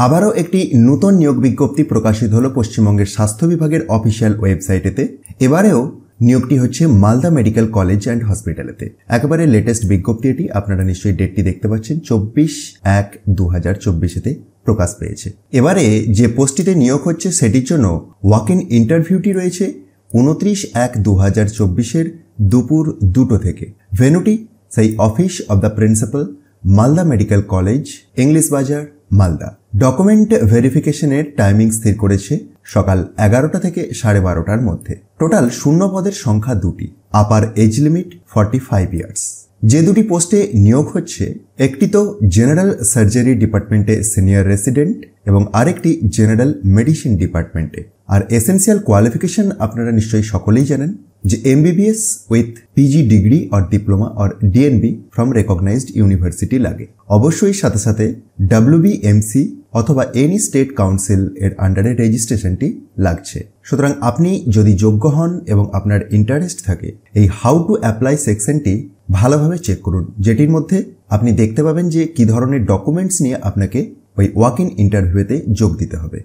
আবারও একটি নতুন নিয়োগ বিজ্ঞপ্তি প্রকাশিত হলো পশ্চিমবঙ্গের স্বাস্থ্য বিভাগের অফিসিয়াল ওয়েবসাইটেতে। এবারেও নিয়োগটি হচ্ছে মালদা মেডিকেল কলেজ অ্যান্ড হসপিটালেতে। একেবারে লেটেস্ট বিজ্ঞপ্তি এটি, আপনারা নিশ্চয়ই ডেটটি দেখতে পাচ্ছেন, 24/1/2024-তে প্রকাশ পেয়েছে। এবারে যে পোস্টটিতে নিয়োগ হচ্ছে সেটির জন্য ওয়াক ইন ইন্টারভিউটি রয়েছে 29/1/2024 দুপুর 2টো থেকে। ভেন্যুটি সেই office of the principal, Malda medical college, English বাজার, মালদা। ডকুমেন্ট ভেরিফিকেশনের টাইমিং স্থির করেছে সকাল 11টা থেকে 12:30টার মধ্যে। টোটাল শূন্য পদের সংখ্যা 2টি। Upper age limit 45 years. যে দুটি পোস্টে নিয়োগ হচ্ছে, একটি তো জেনারেল সার্জারি ডিপার্টমেন্টে সিনিয়র রেসিডেন্ট এবং আরেকটি জেনারেল মেডিসিন ডিপার্টমেন্টে। আর এসেন্সিয়াল কোয়ালিফিকেশন আপনারা নিশ্চয়ই সকলেই জানেন যে MBBS with PG degree or diploma or DNB from recognized university লাগে। অবশ্যই সাথে সাথে WBMC অথবা এনি স্টেট কাউন্সিল এর আন্ডারে রেজিস্ট্রেশনটি লাগছে। সুতরাং আপনি যদি যোগ্য হন এবং আপনার ইন্টারেস্ট থাকে, এই হাউ টু অ্যাপ্লাই সেকশনটি ভালোভাবে চেক করুন, যেটির মধ্যে আপনি দেখতে পাবেন যে কি ধরনের ডকুমেন্টস নিয়ে আপনাকে ওই ওয়াক ইন ইন্টারভিউতে যোগ দিতে হবে।